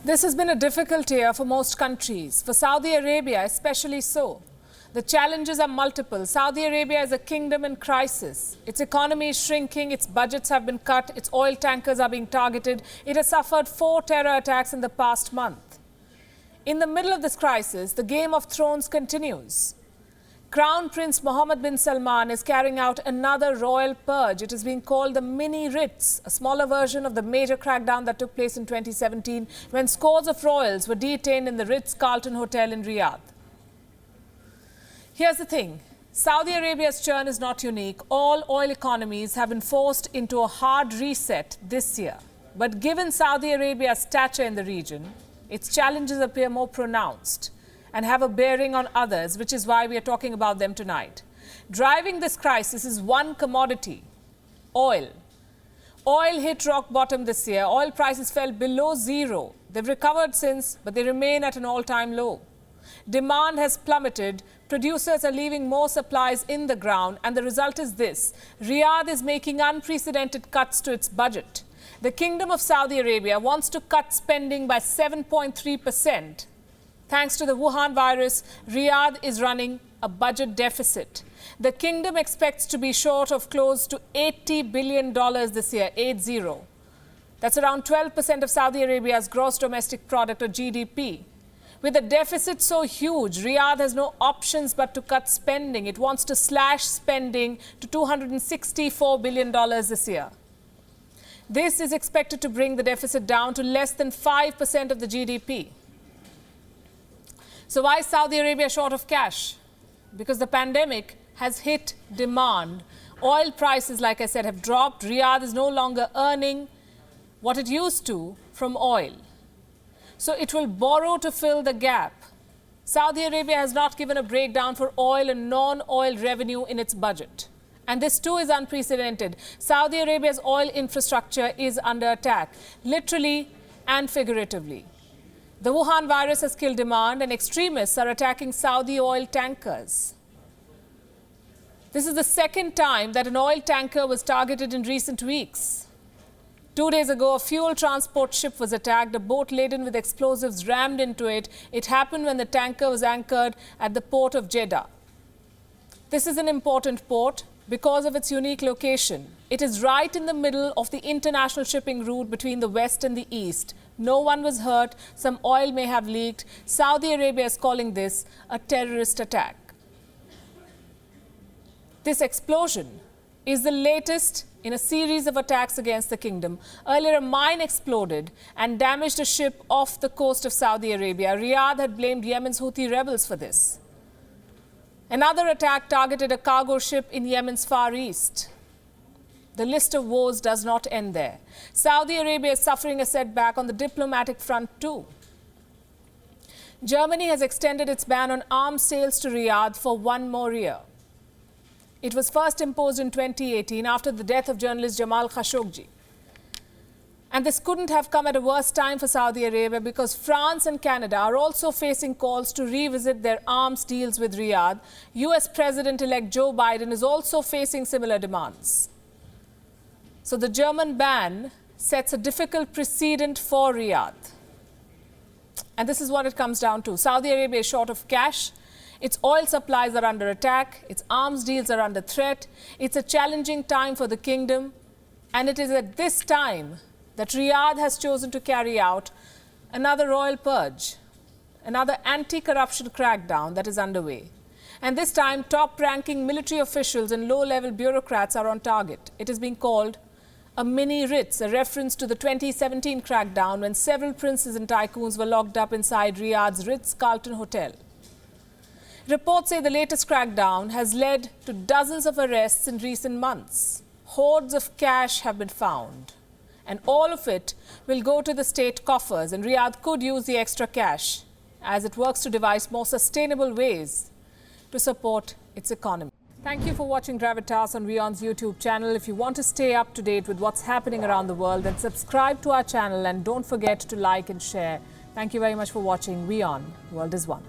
This has been a difficult year for most countries, for Saudi Arabia especially so. The challenges are multiple. Saudi Arabia is a kingdom in crisis. Its economy is shrinking, its budgets have been cut, its oil tankers are being targeted. It has suffered 4 terror attacks in the past month. In the middle of this crisis, the Game of Thrones continues. Crown Prince Mohammed bin Salman is carrying out another royal purge. It is being called the mini writs, a smaller version of the major crackdown that took place in 2017 when scores of royals were detained in the Ritz-Carlton Hotel in Riyadh. Here's the thing. Saudi Arabia's churn is not unique. All oil economies have been forced into a hard reset this year. But given Saudi Arabia's stature in the region, its challenges appear more pronounced and have a bearing on others, which is why we are talking about them tonight. Driving this crisis is one commodity, oil. Oil hit rock bottom this year. Oil prices fell below zero. They've recovered since, but they remain at an all-time low. Demand has plummeted. Producers are leaving more supplies in the ground, and the result is this. Riyadh is making unprecedented cuts to its budget. The Kingdom of Saudi Arabia wants to cut spending by 7.3%. Thanks to the Wuhan virus, Riyadh is running a budget deficit. The kingdom expects to be short of close to $80 billion this year, 80. That's around 12% of Saudi Arabia's gross domestic product or GDP. With a deficit so huge, Riyadh has no options but to cut spending. It wants to slash spending to $264 billion this year. This is expected to bring the deficit down to less than 5% of the GDP. So why is Saudi Arabia short of cash? Because the pandemic has hit demand. Oil prices, like I said, have dropped. Riyadh is no longer earning what it used to from oil. So it will borrow to fill the gap. Saudi Arabia has not given a breakdown for oil and non-oil revenue in its budget. And this too is unprecedented. Saudi Arabia's oil infrastructure is under attack, literally and figuratively. The Wuhan virus has killed demand, and extremists are attacking Saudi oil tankers. This is the second time that an oil tanker was targeted in recent weeks. 2 days ago, a fuel transport ship was attacked. A boat laden with explosives rammed into it. It happened when the tanker was anchored at the port of Jeddah. This is an important port because of its unique location. It is right in the middle of the international shipping route between the west and the east. No one was hurt. Some oil may have leaked. Saudi Arabia is calling this a terrorist attack. This explosion is the latest in a series of attacks against the kingdom. Earlier, a mine exploded and damaged a ship off the coast of Saudi Arabia. Riyadh had blamed Yemen's Houthi rebels for this. Another attack targeted a cargo ship in Yemen's Far East. The list of woes does not end there. Saudi Arabia is suffering a setback on the diplomatic front too. Germany has extended its ban on arms sales to Riyadh for 1 more year. It was first imposed in 2018 after the death of journalist Jamal Khashoggi. And this couldn't have come at a worse time for Saudi Arabia because France and Canada are also facing calls to revisit their arms deals with Riyadh. US President-elect Joe Biden is also facing similar demands. So the German ban sets a difficult precedent for Riyadh. And this is what it comes down to. Saudi Arabia is short of cash. Its oil supplies are under attack. Its arms deals are under threat. It's a challenging time for the kingdom. And it is at this time that Riyadh has chosen to carry out another royal purge, another anti-corruption crackdown that is underway. And this time, top-ranking military officials and low-level bureaucrats are on target. It is being called a mini writs, a reference to the 2017 crackdown when several princes and tycoons were locked up inside Riyadh's Ritz-Carlton Hotel. Reports say the latest crackdown has led to dozens of arrests in recent months. Hoards of cash have been found. And all of it will go to the state coffers, and Riyadh could use the extra cash as it works to devise more sustainable ways to support its economy. Thank you for watching Gravitas on WION's YouTube channel. If you want to stay up to date with what's happening around the world, then subscribe to our channel and don't forget to like and share. Thank you very much for watching WION. The World is One.